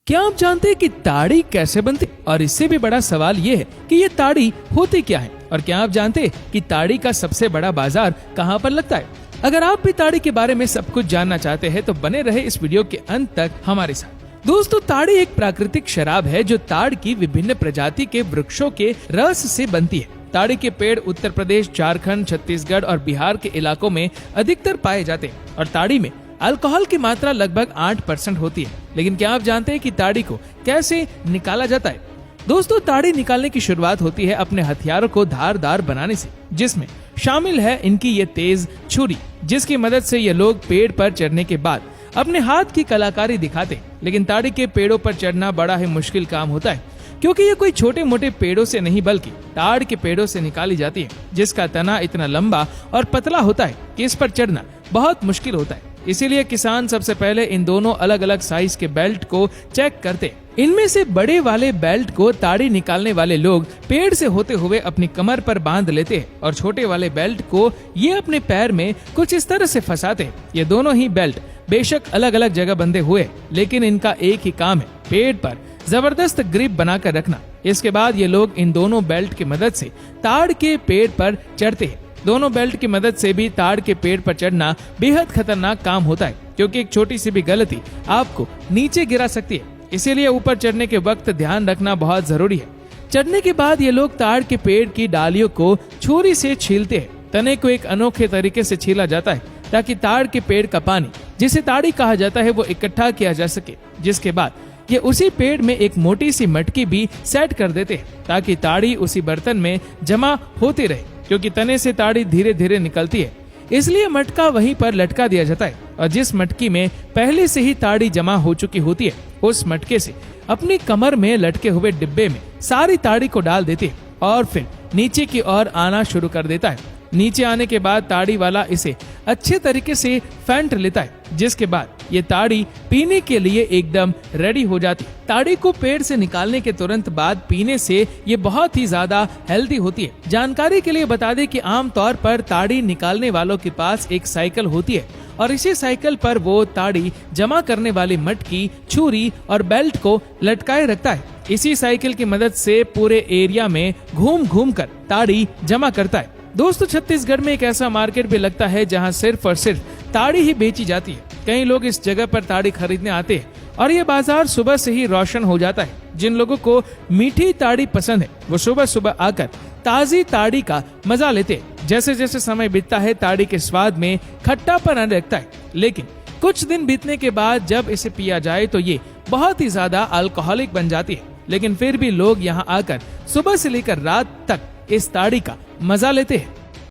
क्या आप जानते हैं कि ताड़ी कैसे बनती है? और इससे भी बड़ा सवाल ये है कि ये ताड़ी होती क्या है, और क्या आप जानते हैं कि ताड़ी का सबसे बड़ा बाजार कहाँ पर लगता है? अगर आप भी ताड़ी के बारे में सब कुछ जानना चाहते हैं तो बने रहे इस वीडियो के अंत तक हमारे साथ। दोस्तों, ताड़ी एक प्राकृतिक शराब है जो ताड़ की विभिन्न प्रजाति के वृक्षों के रस से बनती है। ताड़ी के पेड़ उत्तर प्रदेश, झारखंड, छत्तीसगढ़ और बिहार के इलाकों में अधिकतर पाए जाते हैं और ताड़ी में अल्कोहल की मात्रा लगभग 8% होती है। लेकिन क्या आप जानते हैं कि ताड़ी को कैसे निकाला जाता है? दोस्तों, ताड़ी निकालने की शुरुआत होती है अपने हथियारों को धारदार बनाने से, जिसमें शामिल है इनकी ये तेज छुरी, जिसकी मदद से ये लोग पेड़ पर चढ़ने के बाद अपने हाथ की कलाकारी दिखाते हैं। लेकिन ताड़ी के पेड़ों पर चढ़ना बड़ा ही मुश्किल काम होता है, क्योंकि ये कोई छोटे मोटे पेड़ों से नहीं बल्कि ताड़ के पेड़ों से निकाली जाती है, जिसका तना इतना लंबा और पतला होता है कि इस पर चढ़ना बहुत मुश्किल होता है। इसीलिए किसान सबसे पहले इन दोनों अलग अलग साइज के बेल्ट को चेक करते। इनमें से बड़े वाले बेल्ट को ताड़ी निकालने वाले लोग पेड़ से होते हुए अपनी कमर पर बांध लेते हैं और छोटे वाले बेल्ट को ये अपने पैर में कुछ इस तरह से फंसाते हैं। ये दोनों ही बेल्ट बेशक अलग अलग जगह बंधे हुए, लेकिन इनका एक ही काम है, पेड़ पर जबरदस्त ग्रिप बनाकर रखना। इसके बाद ये लोग इन दोनों बेल्ट की मदद से ताड़ के पेड़ पर चढ़ते हैं। दोनों बेल्ट की मदद से भी ताड़ के पेड़ पर चढ़ना बेहद खतरनाक काम होता है, क्योंकि एक छोटी सी भी गलती आपको नीचे गिरा सकती है। इसीलिए ऊपर चढ़ने के वक्त ध्यान रखना बहुत जरूरी है। चढ़ने के बाद ये लोग ताड़ के पेड़ की डालियों को छुरी से छीलते हैं। तने को एक अनोखे तरीके से छीला जाता है ताकि ताड़ के पेड़ का पानी, जिसे ताड़ी कहा जाता है, वो इकट्ठा किया जा सके। जिसके बाद ये उसी पेड़ में एक मोटी सी मटकी भी सेट कर देते हैं ताकि ताड़ी उसी बर्तन में जमा होती रहे, क्योंकि तने से ताड़ी धीरे धीरे निकलती है। इसलिए मटका वहीं पर लटका दिया जाता है और जिस मटकी में पहले से ही ताड़ी जमा हो चुकी होती है, उस मटके से अपनी कमर में लटके हुए डिब्बे में सारी ताड़ी को डाल देते हैं और फिर नीचे की ओर आना शुरू कर देता है। नीचे आने के बाद ताड़ी वाला इसे अच्छे तरीके से फेंट लेता है, जिसके बाद ये ताड़ी पीने के लिए एकदम रेडी हो जाती है। ताड़ी को पेड़ से निकालने के तुरंत बाद पीने से ये बहुत ही ज्यादा हेल्दी होती है। जानकारी के लिए बता दें कि आमतौर पर ताड़ी निकालने वालों के पास एक साइकिल होती है और इसी साइकिल पर वो ताड़ी जमा करने वाली मटकी, छुरी और बेल्ट को लटकाए रखता है। इसी साइकिल की मदद से पूरे एरिया में घूम घूम कर ताड़ी जमा करता है। दोस्तों, छत्तीसगढ़ में एक ऐसा मार्केट भी लगता है जहां सिर्फ और सिर्फ ताड़ी ही बेची जाती है। कई लोग इस जगह पर ताड़ी खरीदने आते हैं और ये बाजार सुबह से ही रोशन हो जाता है। जिन लोगों को मीठी ताड़ी पसंद है वो सुबह सुबह आकर ताजी ताड़ी का मजा लेते हैं। जैसे जैसे समय बीतता है ताड़ी के स्वाद में खट्टापन आने लगता है, लेकिन कुछ दिन बीतने के बाद जब इसे पिया जाए तो ये बहुत ही ज्यादा अल्कोहलिक बन जाती है। लेकिन फिर भी लोग यहाँ आकर सुबह से लेकर रात तक इस ताड़ी का मजा लेते हैं।